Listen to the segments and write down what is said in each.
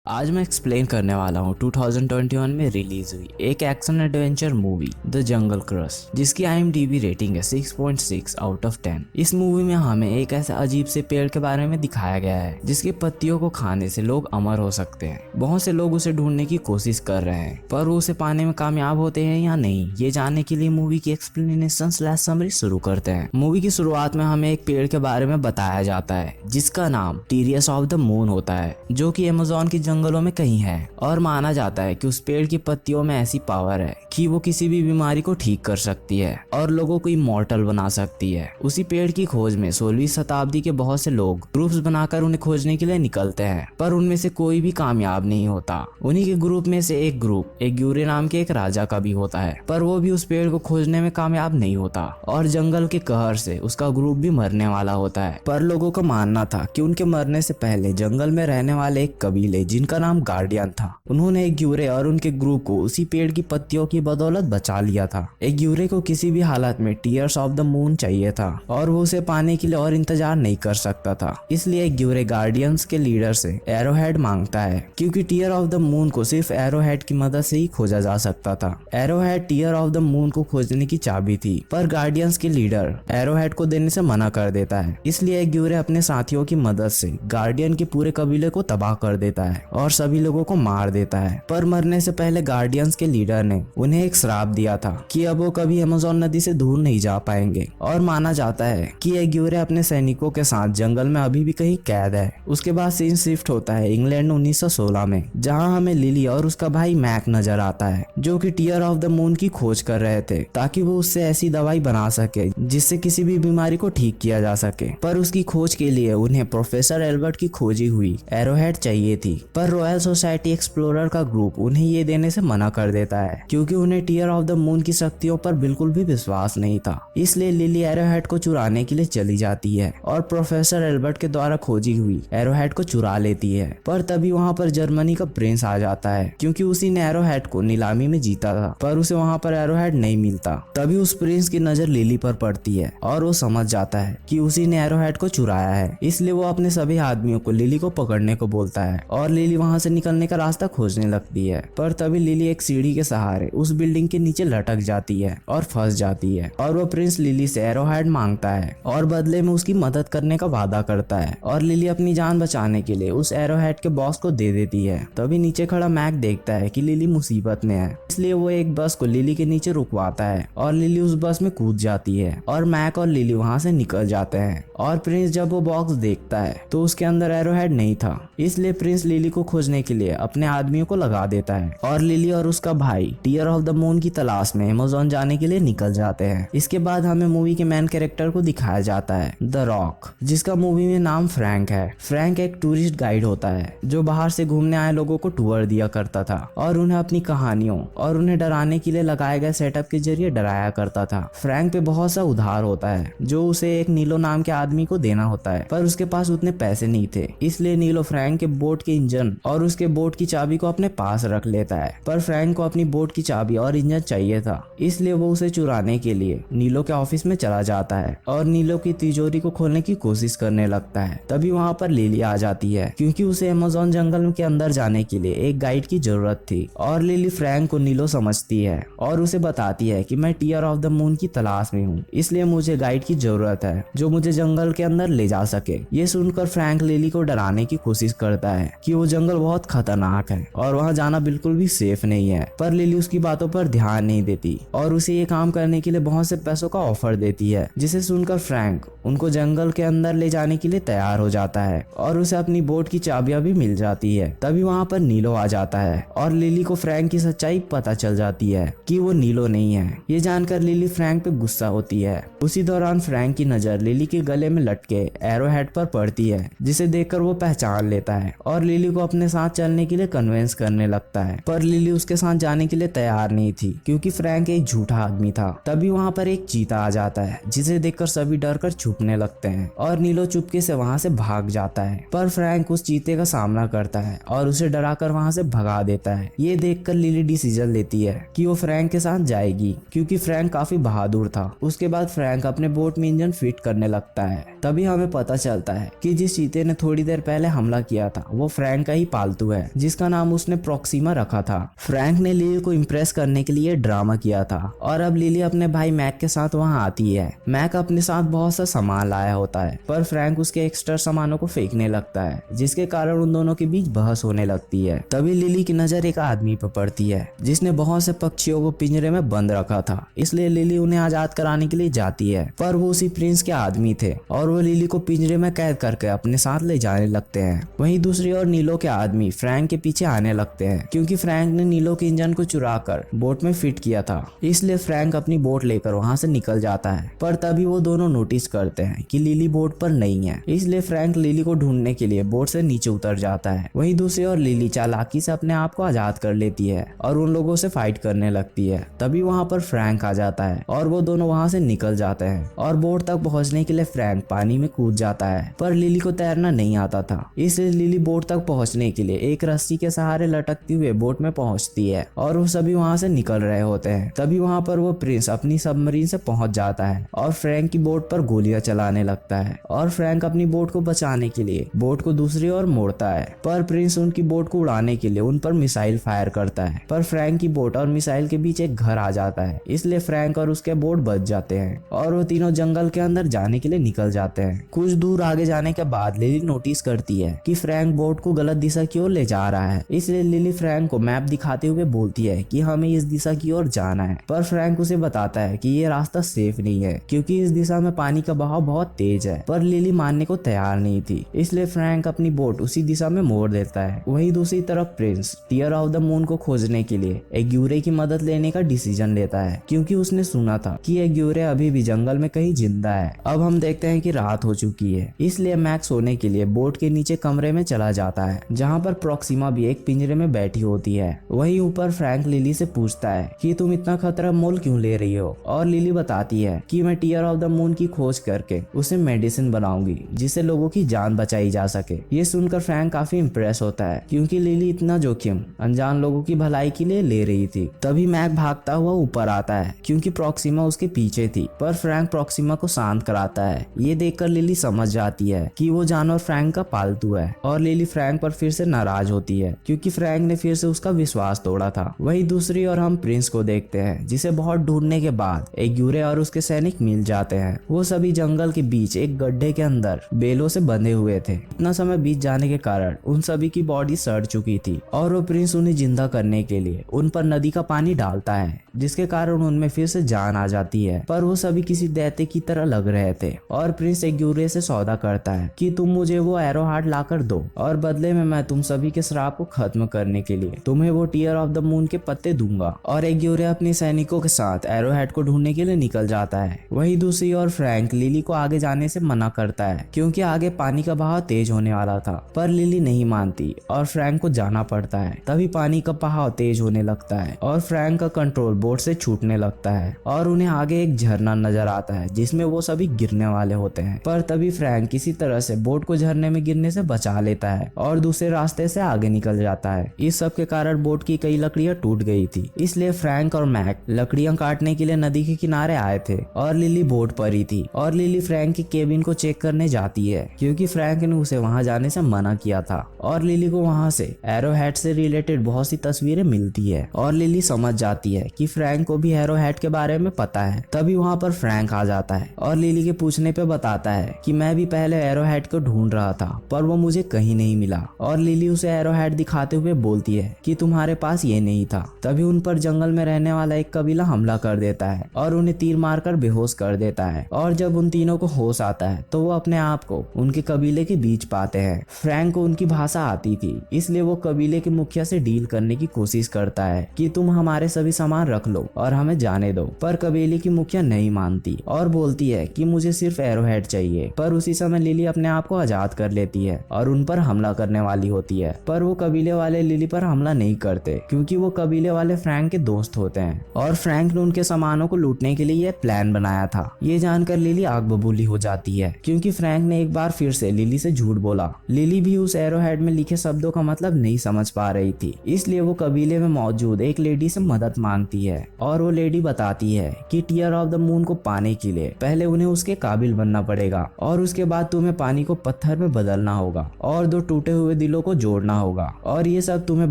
आज मैं एक्सप्लेन करने वाला हूँ 2021 में रिलीज हुई एक action adventure movie the jungle crush, जिसकी IMDb रेटिंग है 6.6 आउट ऑफ 10। इस मूवी में हमें एक ऐसे अजीब से पेड़ के बारे में दिखाया गया है जिसके पत्तियों को खाने से लोग अमर हो सकते हैं। बहुत से लोग उसे ढूंढने की कोशिश कर रहे हैं, पर वो उसे पाने में कामयाब होते हैं या नहीं, ये जानने के लिए मूवी की एक्सप्लेनेशन स्लैश समरी शुरू करते हैं। मूवी की शुरुआत में हमें एक पेड़ के बारे में बताया जाता है जिसका नाम टीरियस ऑफ द मून होता है, जो कि अमेज़न की जंगलों में कहीं है, और माना जाता है कि उस पेड़ की पत्तियों में ऐसी पावर है कि वो किसी भी बीमारी को ठीक कर सकती है और लोगों को इमॉर्टल बना सकती है। उसी पेड़ की खोज में 16वीं शताब्दी के बहुत से लोग ग्रुप्स बनाकर उन्हें खोजने के लिए निकलते हैं, पर उनमें से कोई भी कामयाब नहीं होता। उन्हीं के ग्रुप में से एक ग्रुप एक ग्यूरे नाम के एक राजा का भी होता है, पर वो भी उस पेड़ को खोजने में कामयाब नहीं होता और जंगल के कहर से उसका ग्रुप भी मरने वाला होता है। पर लोगों का मानना था कि उनके मरने से पहले जंगल में रहने वाले एक कबीले जिनका नाम गार्डियन था, उन्होंने एक ग्यूरे और उनके ग्रुप को उसी पेड़ की पत्तियों की बदौलत बचा लिया था। एक ग्यूरे को किसी भी हालत में टीयर्स ऑफ द मून चाहिए था और वो उसे पाने के लिए और इंतजार नहीं कर सकता था। इसलिए एक ग्यूरे गार्डियंस के लीडर से एरोहेड मांगता है, क्योंकि टीयर ऑफ द मून को सिर्फ एरोहेड की मदद से ही खोजा जा सकता था। Arrowhead tear of the moon को खोजने की चाबी थी, पर गार्डियंस के लीडर एरोहेड को देने से मना कर देता है। इसलिए एक ग्यूरे अपने साथियों की मदद से गार्डियन के पूरे कबीले को तबाह कर देता है और सभी लोगों को मार देता है। पर मरने से पहले गार्डियंस के लीडर ने उन्हें एक श्राप दिया था कि अब वो कभी अमेज़न नदी से दूर नहीं जा पाएंगे, और माना जाता है कि एक ग्यूरे अपने सैनिकों के साथ जंगल में अभी भी कहीं कैद है। उसके बाद सीन शिफ्ट होता है इंग्लैंड 1916 में, जहां हमें लिली और उसका भाई मैक नजर आता है, जो कि टीयर ऑफ द मून की खोज कर रहे थे ताकि वो उससे ऐसी दवाई बना सके जिससे किसी भी बीमारी को ठीक किया जा सके। पर उसकी खोज के लिए उन्हें प्रोफेसर एल्बर्ट की खोजी हुई एरोहेड चाहिए थी, पर रॉयल सोसाइटी एक्सप्लोरर का ग्रुप उन्हें ये देने से मना कर देता है, क्योंकि उन्हें टीयर ऑफ द मून की शक्तियों पर बिल्कुल भी विश्वास नहीं था। इसलिए लिली एरोहेड को चुराने के लिए चली जाती है और प्रोफेसर एल्बर्ट के द्वारा खोजी हुई एरोहेड को चुरा लेती है। पर तभी वहाँ पर जर्मनी का प्रिंस आ जाता है, क्योंकि उसी ने एरोहेड को नीलामी में जीता था, पर उसे वहाँ पर एरोहेड नहीं मिलता। तभी उस प्रिंस की नजर लिली पर पड़ती है और वो समझ जाता है कि उसी ने एरोहेड को चुराया है। इसलिए वो अपने सभी आदमियों को लिली को पकड़ने को बोलता है और लिली वहाँ से निकलने का रास्ता खोजने लगती है। पर तभी लिली एक सीढ़ी के सहारे उस बिल्डिंग के नीचे लटक जाती है और फंस जाती है, और वो प्रिंस लिली से एरोहेड मांगता है और बदले में उसकी मदद करने का वादा करता है, और लिली अपनी जान बचाने के लिए उस एरोहेड के बॉस को दे देती है। तभी नीचे खड़ा मैक देखता है कि लिली मुसीबत में है, इसलिए वो एक बस को लिली के नीचे रुकवाता है और लिली उस बस में कूद जाती है और मैक और लिली वहां से निकल जाते हैं। और प्रिंस जब वो बॉक्स देखता है तो उसके अंदर एरोहेड नहीं था, इसलिए प्रिंस लिली को खोजने के लिए अपने आदमियों को लगा देता है और लिली और उसका भाई टीयर ऑफ द मून की तलाश में अमेज़न जाने के लिए निकल जाते हैं। इसके बाद हमें मूवी के मेन कैरेक्टर को दिखाया जाता है द रॉक, जिसका मूवी में नाम फ्रैंक है। फ्रैंक एक टूरिस्ट गाइड होता है जो बाहर से घूमने आए लोगों को टूर दिया करता था और उन्हें अपनी कहानियों और उन्हें डराने के लिए लगाए गए सेटअप के जरिए डराया करता था। फ्रैंक पे बहुत सा उधार होता है जो उसे एक नीलो नाम के आदमी को देना होता है, पर उसके पास उतने पैसे नहीं थे, इसलिए नीलो फ्रैंक के बोट के इंजन और उसके बोट की चाबी को अपने पास रख लेता है। पर फ्रैंक को अपनी बोट की चाबी और इंजन चाहिए था, इसलिए वो उसे चुराने के लिए नीलो के ऑफिस में चला जाता है और नीलो की तिजोरी को खोलने की कोशिश करने लगता है। तभी वहाँ पर लिली आ जाती है, क्योंकि उसे अमेज़न जंगल के अंदर जाने के लिए एक गाइड की जरूरत थी। और लिली फ्रैंक को नीलो समझती है और उसे बताती है कि मैं टीयर ऑफ द मून की तलाश में हूँ, इसलिए मुझे गाइड की जरूरत है जो मुझे जंगल के अंदर ले जा सके। ये सुनकर फ्रैंक लिली को डराने की कोशिश करता है कि वो जंगल बहुत खतरनाक है और वहाँ जाना बिल्कुल भी सेफ नहीं है, पर लिली उसकी बातों पर ध्यान नहीं देती और उसे ये काम करने के लिए बहुत से पैसों का ऑफर देती है, जिसे सुनकर फ्रैंक उनको जंगल के अंदर ले जाने के लिए तैयार हो जाता है और उसे अपनी बोट की चाबियां भी मिल जाती है। तभी वहाँ पर नीलो आ जाता है और लिली को फ्रैंक की सच्चाई पता चल जाती है कि वो नीलो नहीं है। ये जानकर लिली फ्रैंक पे गुस्सा होती है। उसी दौरान फ्रैंक की नजर लिली के गले में लटके एरोहेड पर पड़ती है, जिसे देखकर वो पहचान लेता है और लिली को अपने साथ चलने के लिए कन्विंस करने लगता है, पर लिली उसके साथ जाने के लिए तैयार नहीं थी क्योंकि फ्रैंक एक झूठा आदमी था। तभी वहाँ पर एक चीता आ जाता है जिसे देखकर सभी डर कर छुपने लगते हैं और नीलो चुपके से वहाँ से भाग जाता है, पर फ्रैंक उस चीते का सामना करता है और उसे डराकर वहाँ से भगा देता है। ये देखकर लिली डिसीजन लेती है कि वो फ्रैंक के साथ जाएगी क्योंकि फ्रैंक काफी बहादुर था। उसके बाद फ्रैंक अपने बोट में इंजन फिट करने लगता है। तभी हमें पता चलता है कि जिस चीते ने थोड़ी देर पहले हमला किया था वो फ्रैंक का ही पालतू है जिसका नाम उसने प्रॉक्सिमा रखा था। फ्रैंक ने लिली को इम्प्रेस करने के लिए ड्रामा किया था और अब लिली अपने भाई मैक के साथ वहाँ आती है। मैक अपने साथ बहुत सा सामान लाया होता है, पर फ्रैंक उसके एक्स्ट्रा सामानों को फेंकने लगता है जिसके कारण उन दोनों के बीच बहस होने लगती है। तभी लिली की नजर एक आदमी पर पड़ती है जिसने बहुत से पक्षियों को पिंजरे में बंद रखा था, इसलिए लिली उन्हें आजाद कराने के लिए जाती है, पर वो उसी प्रिंस के आदमी थे और वो लिली को पिंजरे में कैद करके अपने साथ ले जाने लगते हैं। वहीं दूसरी ओर नीलो के आदमी फ्रैंक के पीछे आने लगते हैं क्योंकि फ्रैंक ने नीलो के इंजन को चुरा कर बोट में फिट किया था, इसलिए फ्रैंक अपनी बोट लेकर वहां से निकल जाता है। पर तभी वो दोनों नोटिस करते हैं कि लिली बोट पर नहीं है, इसलिए फ्रैंक लिली को ढूंढने के लिए बोट से नीचे उतर जाता है। वहीं दूसरी ओर लिली चालाकी से अपने आप को आजाद कर लेती है और उन लोगों से फाइट करने लगती है। तभी वहां पर फ्रैंक आ जाता है और वो दोनों वहां से निकल जाते हैं और बोट तक पहुंचने के लिए फ्रैंक पानी में कूद जाता है, पर लिली को तैरना नहीं आता था, इसलिए लिली बोट तक पहुंचने के लिए एक रस्सी के सहारे लटकती हुए बोट में पहुंचती है और वो सभी वहां से निकल रहे होते हैं। तभी वहां पर वो प्रिंस अपनी सबमरीन से पहुंच जाता है और फ्रैंक की बोट पर गोलियां चलाने लगता है और फ्रैंक अपनी बोट को बचाने के लिए बोट को दूसरी ओर मोड़ता है, पर प्रिंस उनकी बोट को उड़ाने के लिए उन पर मिसाइल फायर करता है, पर फ्रैंक की बोट और मिसाइल के बीच एक घर आ जाता है, इसलिए फ्रैंक और उसके बोट बच जाते हैं और वो तीनों जंगल के अंदर जाने के लिए निकल जाते हैं। कुछ दूर आगे जाने के बाद लिली नोटिस करती है कि फ्रैंक बोट को गलत दिशा की ओर ले जा रहा है, इसलिए लिली फ्रैंक को मैप दिखाते हुए बोलती है कि हमें इस दिशा की ओर जाना है, पर फ्रैंक उसे बताता है कि ये रास्ता सेफ नहीं है क्योंकि इस दिशा में पानी का बहाव बहुत तेज है, पर लिली मानने को तैयार नहीं थी, इसलिए फ्रैंक अपनी बोट उसी दिशा में मोड़ देता है। वहीं दूसरी तरफ prince tear of the moon को खोजने के लिए एग्यूरे की मदद लेने का डिसीजन लेता है क्योंकि उसने सुना था कि एग्यूरे अभी भी जंगल में कहीं जिंदा है। अब हम देखते हैं कि रात हो चुकी है, इसलिए मैक्स सोने के लिए बोट के नीचे कमरे में चला जाता है जहाँ पर प्रॉक्सिमा भी एक पिंजरे में बैठी होती है। वहीं ऊपर फ्रैंक लिली से पूछता है कि तुम इतना खतरा मोल क्यों ले रही हो, और लिली बताती है कि मैं टीयर ऑफ द मून की खोज करके उसे मेडिसिन बनाऊंगी जिससे लोगों की जान बचाई जा सके। ये सुनकर फ्रैंक काफी इम्प्रेस होता है क्योंकि लिली इतना जोखिम अनजान लोगों की भलाई के लिए ले रही थी। तभी मैक भागता हुआ ऊपर आता है क्योंकि प्रॉक्सिमा उसके पीछे थी, पर फ्रैंक प्रॉक्सिमा को शांत कराता है। ये देखकर लिली समझ जाती है कि वो जानवर फ्रैंक का पालतू है और लिली फ्रैंक पर फिर से नाराज होती है क्योंकि फ्रैंक ने फिर से उसका विश्वास तोड़ा था। वहीं दूसरी ओर हम प्रिंस को देखते हैं जिसे बहुत ढूंढने के बाद एग्यूरे और उसके सैनिक मिल जाते हैं। वो सभी जंगल के बीच एक गड्ढे के अंदर बेलों से बंधे हुए थे। इतना समय बीत जाने के कारण उन सभी की बॉडी सड़ चुकी थी और वो प्रिंस उन्हें जिंदा करने के लिए उन पर नदी का पानी डालता है जिसके कारण उनमें फिर से जान आ जाती है, पर वो सभी किसी दैत्य की तरह लग रहे थे और प्रिंस एग्यूरे से सौदा करता है कि तुम मुझे वो एरो हार्ट लाकर दो और बदले में मैं तुम सभी के श्राप को खत्म करने के लिए तुम्हें वो टीयर ऑफ द मून के पत्ते दूंगा। और एग्यूरे अपने सैनिकों के साथ एरो हेड को ढूंढने के लिए निकल जाता है। वहीं दूसरी ओर फ्रैंक लिली को आगे जाने से मना करता है क्योंकि आगे पानी का बहाव तेज होने वाला था, पर लिली नहीं मानती और फ्रैंक को जाना पड़ता है। तभी पानी का बहाव तेज होने लगता है और फ्रैंक का कंट्रोल बोट से छूटने लगता है और उन्हें आगे एक झरना नजर आता है जिसमें वो सभी गिरने वाले होते हैं, पर तभी फ्रैंक किसी तरह से बोट को झरने में गिरने से बचा लेता है और दूसरे रास्ते से आगे निकल जाता है। इस सब के कारण बोट की कई लकड़ियां टूट गई थी, इसलिए फ्रैंक और मैक लकड़ियां काटने के लिए नदी के किनारे आए थे और लिली बोट पर ही थी और लिली फ्रैंक के केबिन को चेक करने जाती है क्योंकि फ्रैंक ने उसे वहां जाने से मना किया था और लिली को वहां से एरो हेड से रिलेटेड बहुत सी तस्वीरें मिलती है और लिली समझ जाती है कि फ्रैंक को भी एरो हेड के बारे में पता है। तभी वहां पर फ्रैंक आ जाता है और लिली के पूछने पे बताता है कि मैं भी पहले एरो हेड को ढूंढ रहा था पर वो मुझे कहीं नहीं मिला और लिली उसे एरो हेड दिखाते हुए बोलती है कि तुम्हारे पास ये नहीं था। तभी उन पर जंगल में रहने वाला एक कबीला हमला कर देता है और उन्हें तीर मारकर बेहोश कर देता है और जब उन तीनों को होश आता है तो वो अपने आप को उनके कबीले के बीच पाते हैं। फ्रैंक को उनकी भाषा आती थी, इसलिए वो कबीले के मुखिया से डील करने की कोशिश करता है कि तुम हमारे सभी सामान रख लो और हमें जाने दो, पर कबीले की मुखिया नहीं मानती और बोलती है कि मुझे सिर्फ एरो हेड हेड चाहिए। पर उसी समय लिली अपने आप को आजाद कर लेती है और उन पर हमला करने वाली होती है, पर वो कबीले वाले लिली पर हमला नहीं करते क्योंकि वो कबीले वाले फ्रैंक के दोस्त होते हैं और फ्रैंक ने उनके सामानों को लूटने के लिए यह प्लान बनाया था। ये जानकर लिली आग बबूली हो जाती है क्योंकि फ्रैंक ने एक बार फिर से लिली से झूठ बोला। लिली भी उस एरो हेड में लिखे शब्दों का मतलब नहीं समझ पा रही थी, इसलिए वो कबीले में मौजूद एक लेडी से मदद मांगती है और वो लेडी बताती है कि टीयर ऑफ द मून को पाने के लिए पहले उन्हें उसके काबिल बनना पड़ेगा और उसके बाद तुम्हें पानी को पत्थर में बदलना होगा और 2 टूटे हुए दिलों को जोड़ना होगा और ये सब तुम्हें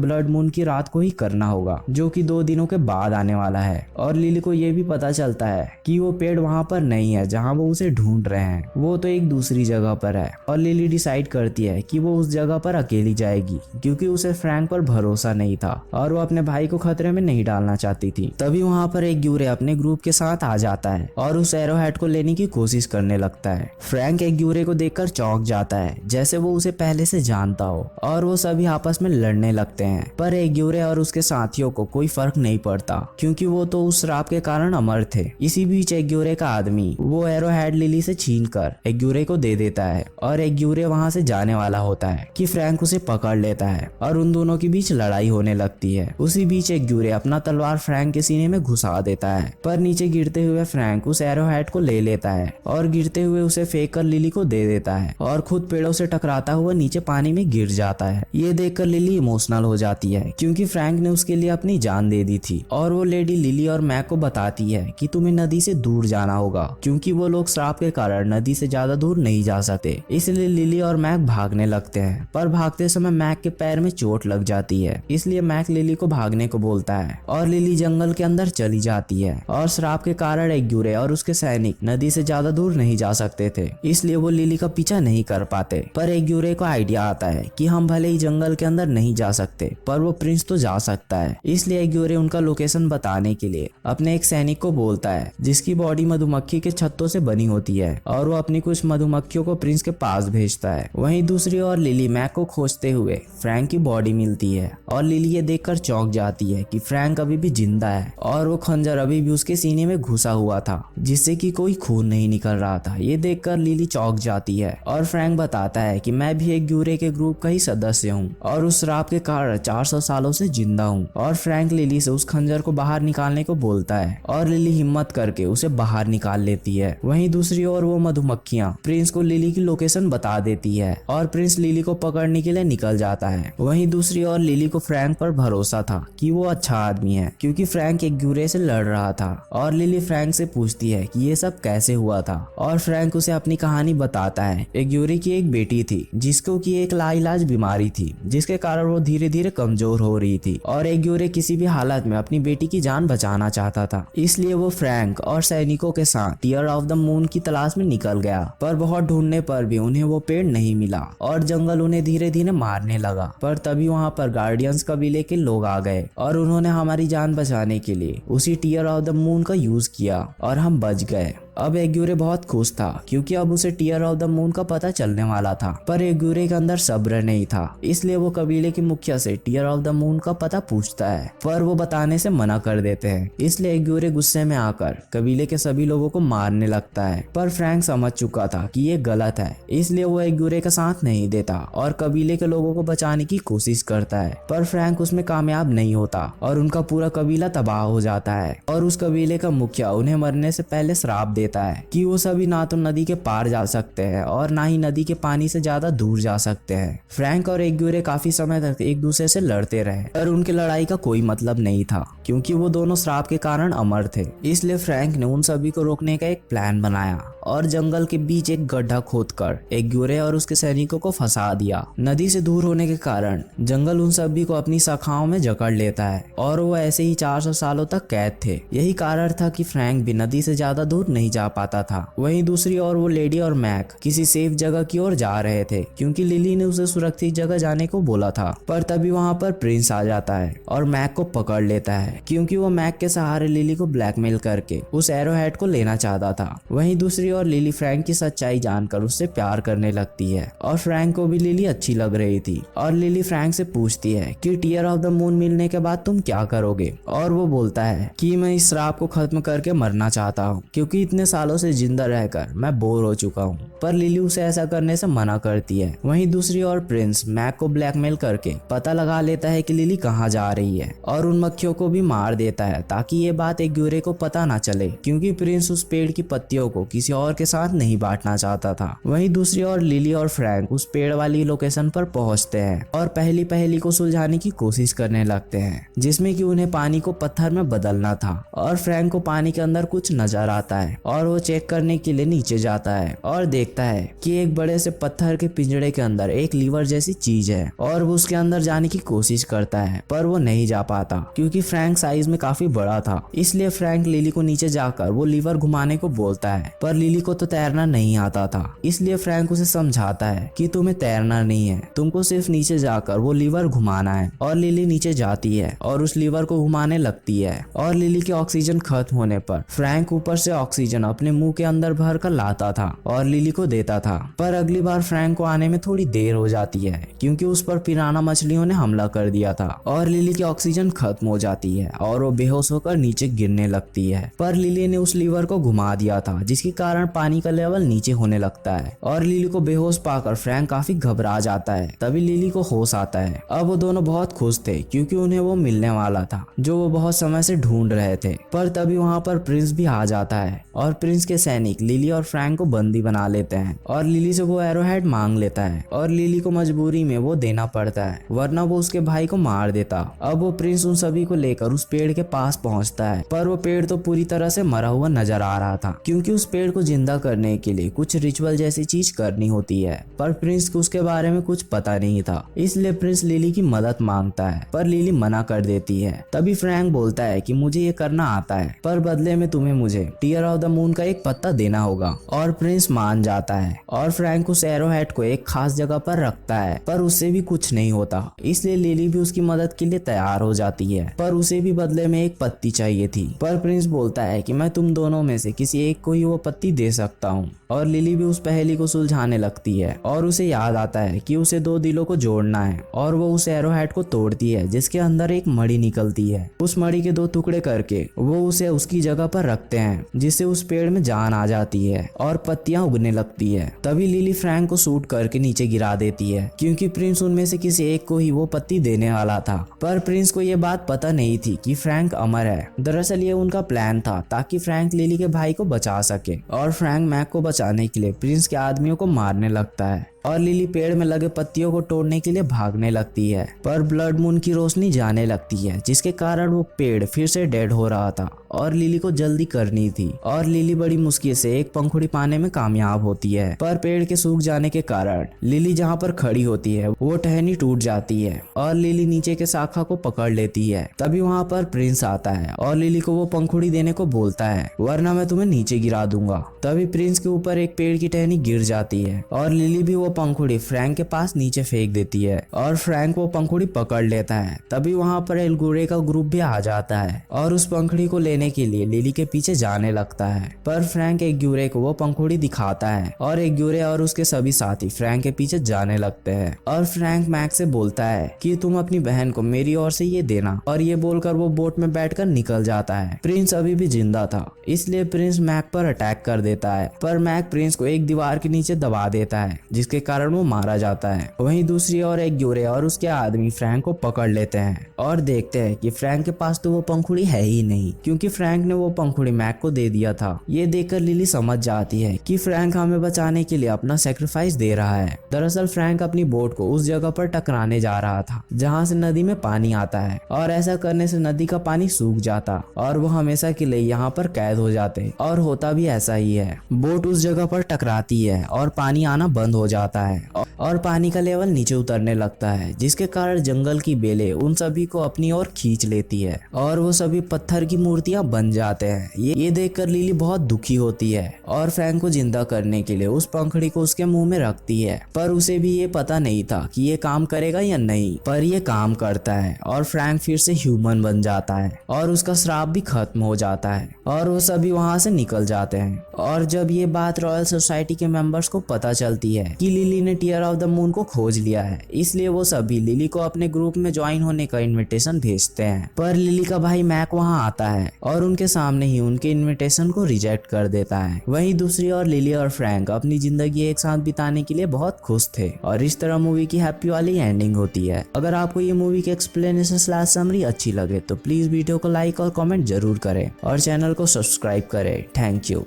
ब्लड मून की रात को ही करना होगा जो कि 2 दिनों के बाद आने वाला है। और लिली को ये भी पता चलता है कि वो पेड़ वहाँ पर नहीं है जहाँ वो उसे ढूंढ रहे हैं, वो तो एक दूसरी जगह पर है। और लिली डिसाइड करती है कि वो उस जगह पर अकेली जाएगी क्योंकि उसे फ्रैंक पर भरोसा नहीं था और वो अपने भाई को खतरे में नहीं डालना चाहती थी। तभी वहाँ पर एक ग्यूरे अपने ग्रुप के साथ आ जाता है और उस एरो हेड को लेने की कोशिश करने लगता है। फ्रैंक एक ग्यूरे को देखकर चौंक जाता है जैसे वो उसे पहले से जानता हो और वो सभी आपस में लड़ने लगते हैं, पर एक ग्यूरे और उसके साथियों को कोई फर्क नहीं पड़ता क्योंकि वो तो उस श्राप के कारण अमर थे। इसी बीच एक ग्यूरे का आदमी वो एरो हेड लिली से छीनकर एक ग्यूरे को दे देता है और एक ग्यूरे वहां से जाने वाला होता है कि फ्रैंक उसे पकड़ लेता है और उन दोनों के बीच लड़ाई होने लगती है। उसी बीच एक ग्यूरे अपना तलवार फ्रैंक के सीने में घुसा देता है, पर नीचे गिरते हुए फ्रैंक उस एरो हेड को ले लेता है और गिरते हुए उसे फेंक कर लिली को दे देता है और खुद पेड़ों से टकराता हुआ नीचे पानी में गिर जाता है। ये देखकर लिली इमोशनल हो जाती है क्योंकि फ्रैंक ने उसके लिए अपनी जान दे दी थी और वो लेडी लिली और मैक को बताती है कि तुम्हें नदी से दूर जाना होगा क्योंकि वो लोग श्राप के कारण नदी से ज्यादा दूर नहीं जा सकते। इसलिए लिली और मैक भागने लगते हैं, पर भागते समय मैक के पैर में चोट लग जाती है, इसलिए मैक लिली को भागने को बोलता है और लिली जंगल के अंदर चली जाती है। और श्राप के कारण एक ग्यूरे और उसके सैनिक नदी से ज्यादा दूर नहीं जा सकते थे, इसलिए वो लिली का पीछा नहीं कर पाते। पर एक ग्यूरे को आइडिया आता है कि हम भले ही जंगल के अंदर नहीं जा सकते पर वो प्रिंस तो जा सकता है, इसलिए एक ग्यूरे उनका लोकेशन बताने के लिए अपने एक सैनिक को बोलता है जिसकी बॉडी मधुमक्खी के छत्तों से बनी होती है और वो अपनी कुछ मधुमक्खियों को प्रिंस के पास भेजता है। वहीं दूसरी ओर लिली मैक को खोजते हुए फ्रैंक की बॉडी मिलती है और लिली ये देखकर चौंक जाती है कि फ्रैंक अभी भी जिंदा है और वो खंजर अभी भी उसके सीने में घुसा हुआ था जिससे कि कोई खून नहीं निकल रहा था। ये देखकर लिली चौंक जाती है और फ्रैंक बताता है कि मैं भी एक ग्यूरे के ग्रुप का ही सदस्य हूँ और उस श्राप के कारण 400 सालों से जिंदा हूँ। और फ्रैंक लिली से उस खंजर को बाहर निकालने को बोलता है और लिली हिम्मत करके उसे बाहर निकाल लेती है। वहीं दूसरी ओर वो मधुमक्खियां प्रिंस को लिली की लोकेशन बता देती है और प्रिंस लिली को पकड़ने के लिए निकल जाता है। वहीं दूसरी ओर लिली को फ्रैंक पर भरोसा था कि वो अच्छा आदमी है क्योंकि फ्रैंक एक ग्यूरे से लड़ रहा था और लिली फ्रैंक से पूछती है कि ये सब कैसे हुआ था और फ्रैंक उसे अपनी कहानी बताता है। एक ग्यूरे की एक बेटी थी जिसको की एक लाइलाज बीमारी थी जिसके कारण वो धीरे धीरे कमजोर हो रही थी और एक ग्यूरे किसी भी हालत में अपनी बेटी की जान बचाना चाहता था, इसलिए वो फ्रैंक और सैनिकों के साथ टीयर ऑफ द मून की तलाश में निकल गया। पर बहुत ढूंढने पर भी उन्हें वो पेड़ नहीं मिला और जंगल उन्हें धीरे धीरे मारने लगा। पर तभी वहाँ पर गार्डियंस कबीले के लोग आ गए और उन्होंने हमारी जान बचाने के लिए उसी टीयर ऑफ द मून का यूज किया और हम बच गए। अब एक ग्यूरे बहुत खुश था क्योंकि अब उसे टीयर ऑफ द मून का पता चलने वाला था, पर एक ग्यूरे के अंदर सब्र नहीं था, इसलिए वो कबीले के मुखिया से टीयर ऑफ द मून का पता पूछता है पर वो बताने से मना कर देते हैं। इसलिए एक ग्यूरे गुस्से में आकर कबीले के सभी लोगों को मारने लगता है, पर फ्रैंक समझ चुका था कि ये गलत है, इसलिए वो एक ग्यूरे का साथ नहीं देता और कबीले के लोगों को बचाने की कोशिश करता है। पर फ्रैंक उसमें कामयाब नहीं होता और उनका पूरा कबीला तबाह हो जाता है और उस कबीले का मुखिया उन्हें मरने से पहले श्राप देता है कि वो सभी ना तो नदी के पार जा सकते हैं और ना ही नदी के पानी से ज्यादा दूर जा सकते हैं। फ्रैंक और एक ग्यूरे काफी समय तक एक दूसरे से लड़ते रहे और उनकी लड़ाई का कोई मतलब नहीं था क्योंकि वो दोनों श्राप के कारण अमर थे। इसलिए फ्रैंक ने उन सभी को रोकने का एक प्लान बनाया और जंगल के बीच एक गड्ढा खोदकर एक ग्यूरे और उसके सैनिकों को फंसा दिया। नदी से दूर होने के कारण जंगल उन सभी को अपनी शाखाओं में जकड़ लेता है और वो ऐसे ही 400 सालों तक कैद थे। यही कारण था कि फ्रैंक भी नदी से ज्यादा दूर नहीं जा पाता था। वहीं दूसरी ओर वो लेडी और मैक किसी सेफ जगह की ओर जा रहे थे क्योंकि लिली ने उसे सुरक्षित जगह जाने को बोला था। पर तभी वहां पर प्रिंस आ जाता है और मैक को पकड़ लेता है क्योंकि वो मैक के सहारे लिली को ब्लैकमेल करके उस एरो हेड को लेना चाहता था। वहीं दूसरी दूसरी ओर लिली फ्रैंक की सच्चाई जानकर उससे प्यार करने लगती है और फ्रैंक को भी लिली अच्छी लग रही थी। और लिली फ्रैंक से पूछती है कि टीयर ऑफ द मून मिलने के बाद तुम क्या करोगे, और वो बोलता है कि मैं इस श्राप को खत्म करके मरना चाहता हूँ, क्योंकि इतने सालों से जिंदा रहकर मैं बोर हो चुका हूँ। पर लिली उसे ऐसा करने से मना करती है। वहीं दूसरी ओर प्रिंस मैक को ब्लैकमेल करके पता लगा लेता है कि लिली कहाँ जा रही है और उन मक्खियों को भी मार देता है ताकि ये बात एक ग्यूरे को पता ना चले, क्योंकि प्रिंस उस पेड़ की पत्तियों को किसी और के साथ नहीं बांटना चाहता था। वहीं दूसरी ओर लिली और फ्रैंक उस पेड़ वाली लोकेशन पर पहुंचते हैं और पहली पहेली को सुलझाने की कोशिश करने लगते हैं, जिसमें कि उन्हें पानी को पत्थर में बदलना था। और फ्रैंक को पानी के अंदर कुछ नजर आता है और वो चेक करने के लिए नीचे जाता है और देखता है कि एक बड़े से पत्थर के पिंजड़े के अंदर एक लीवर जैसी चीज है और वो उसके अंदर जाने की कोशिश करता है, पर वो नहीं जा पाता क्योंकि फ्रैंक साइज में काफी बड़ा था। इसलिए फ्रैंक लिली को नीचे जाकर वो लीवर घुमाने को बोलता है, पर लिली को तो तैरना नहीं आता था। इसलिए फ्रैंक उसे समझाता है कि तुम्हें तैरना नहीं है, तुमको सिर्फ नीचे जाकर वो लीवर घुमाना है। और लिली नीचे जाती है और उस लीवर को घुमाने लगती है और लिली के ऑक्सीजन खत्म होने पर फ्रैंक ऊपर से ऑक्सीजन अपने मुंह के अंदर भर कर लाता था और लिली को देता था। पर अगली बार फ्रैंक को आने में थोड़ी देर हो जाती है क्योंकि उस पर पिराना मछलियों ने हमला कर दिया था और लिली की ऑक्सीजन खत्म हो जाती है और वो बेहोश होकर नीचे गिरने लगती है। पर लिली ने उस लीवर को घुमा दिया था, जिसके कारण पानी का लेवल नीचे होने लगता है और लिली को बेहोश पाकर फ्रैंक काफी घबरा जाता है। तभी लिली को होश आता है। अब वो दोनों बहुत खुश थे क्योंकि उन्हें वो मिलने वाला था जो वो बहुत समय से ढूंढ रहे थे। पर तभी वहाँ पर प्रिंस भी आ जाता है और प्रिंस के सैनिक लिली और फ्रैंक को बंदी बना लेते हैं और लिली से वो एरोहेड मांग लेता है और लिली को मजबूरी में वो देना पड़ता है, वरना वो उसके भाई को मार देता। अब वो प्रिंस उन सभी को लेकर उस पेड़ के पास पहुंचता है, पर वो पेड़ तो पूरी तरह से मरा हुआ नजर आ रहा था क्योंकि उस पेड़ को जिंदा करने के लिए कुछ रिचुअल जैसी चीज करनी होती है। पर प्रिंस को उसके बारे में कुछ पता नहीं था, इसलिए प्रिंस लिली की मदद मांगता है, पर लिली मना कर देती है। तभी फ्रैंक बोलता है कि मुझे ये करना आता है, पर बदले में तुम्हें मुझे टीयर ऑफ द मून का एक पत्ता देना होगा। और प्रिंस मान जाता है और फ्रैंक उस एरोहेड को एक खास जगह पर रखता है, पर उससे भी कुछ नहीं होता। इसलिए लिली भी उसकी मदद के लिए तैयार हो जाती है, पर उसे भी बदले में एक पत्ती चाहिए थी। पर प्रिंस बोलता है कि मैं तुम दोनों में से किसी एक को ही वो पत्ती दे सकता हूँ। और लिली भी उस पहेली को सुलझाने लगती है और उसे याद आता है कि उसे दो दिलों को जोड़ना है और वो उस एरोहेड को तोड़ती है जिसके अंदर एक मणि निकलती है। उस मणि के दो टुकड़े करके वो उसे उसकी जगह पर रखते हैं, जिससे उस पेड़ में जान आ जाती है और पत्तियां उगने लगती है। तभी लिली फ्रैंक को शूट करके नीचे गिरा देती है क्योंकि प्रिंस उनमें से किसी एक को ही वो पत्ती देने वाला था। पर प्रिंस को ये बात पता नहीं थी कि फ्रैंक अमर है। दरअसल ये उनका प्लान था ताकि फ्रैंक लिली के भाई को बचा सके और फ्रैंक मैक को बचाने के लिए प्रिंस के आदमियों को मारने लगता है और लिली पेड़ में लगे पत्तियों को तोड़ने के लिए भागने लगती है। पर ब्लड मून की रोशनी जाने लगती है, जिसके कारण वो पेड़ फिर से डेड हो रहा था और लिली को जल्दी करनी थी और लिली बड़ी मुश्किल से एक पंखुड़ी पाने में कामयाब होती है। पर पेड़ के सूख जाने के कारण लिली जहाँ पर खड़ी होती है वो टहनी टूट जाती है और लिली नीचे के शाखा को पकड़ लेती है। तभी वहाँ पर प्रिंस आता है और लिली को वो पंखुड़ी देने को बोलता है, वरना मैं तुम्हें नीचे गिरा दूंगा। तभी प्रिंस के ऊपर एक पेड़ की टहनी गिर जाती है और लिली भी वो पंखुड़ी फ्रैंक के पास नीचे फेंक देती है और फ्रैंक वो पंखुड़ी पकड़ लेता है। तभी वहाँ पर एल गुरे का ग्रुप भी आ जाता है और उस पंखुड़ी को लेने के लिए लिली के पीछे जाने लगता है। पर फ्रैंक एक ग्यूरे को वो पंखुड़ी दिखाता है और एक ग्यूरे और उसके सभी साथी फ्रैंक के पीछे जाने लगते हैं और फ्रैंक मैक से बोलता है कि तुम अपनी बहन को मेरी ओर से ये देना, और ये बोलकर वो बोट में बैठकर निकल जाता है। प्रिंस अभी भी जिंदा था, इसलिए प्रिंस मैक पर अटैक कर देता है, पर मैक प्रिंस को एक दीवार के नीचे दबा देता है जिसके कारण वो मारा जाता है। वहीं दूसरी ओर एक ग्यूरे और उसके आदमी फ्रैंक को पकड़ लेते हैं और देखते हैं कि फ्रैंक के पास तो वो पंखुड़ी है ही नहीं, क्योंकि फ्रैंक ने वो पंखुड़ी मैक को दे दिया था। ये देखकर लिली समझ जाती है कि फ्रैंक हमें बचाने के लिए अपना सेक्रीफाइस दे रहा है। दरअसल फ्रैंक अपनी बोट को उस जगह पर टकराने जा रहा था जहाँ से नदी में पानी आता है और ऐसा करने से नदी का पानी सूख जाता और वो हमेशा के लिए यहाँ पर कैद हो जाते, और होता भी ऐसा ही है। बोट उस जगह पर टकराती है और पानी आना बंद हो जाता जाता है और पानी का लेवल नीचे उतरने लगता है, जिसके कारण जंगल की बेलें उन सभी को अपनी ओर खींच लेती है और वो सभी पत्थर की मूर्तियां बन जाते हैं। ये देखकर लिली बहुत दुखी होती है और फ्रैंक को जिंदा करने के लिए उस पंखड़ी को उसके मुंह में रखती है, पर उसे भी ये पता नहीं था कि ये काम करेगा या नहीं, पर ये काम करता है और फ्रैंक फिर से ह्यूमन बन जाता है और उसका श्राप भी खत्म हो जाता है और वो सभी वहां से निकल जाते हैं। और जब ये बात रॉयल सोसाइटी के मेंबर्स को पता चलती है कि लिली ने टीयर ऑफ द मून को खोज लिया है, इसलिए वो सभी लिली को अपने ग्रुप में ज्वाइन होने का इनविटेशन भेजते हैं। पर लिली का भाई मैक वहां आता है और उनके सामने ही उनके इनविटेशन को रिजेक्ट कर देता है। वहीं दूसरी ओर लिली और फ्रैंक अपनी जिंदगी एक साथ बिताने के लिए बहुत खुश थे और इस तरह मूवी की हैप्पी वाली एंडिंग होती है। अगर आपको ये मूवी की एक्सप्लेनेशन स्लैश समरी अच्छी लगे तो प्लीज वीडियो को लाइक और कमेंट जरूर करें और चैनल को सब्सक्राइब करें। Thank you.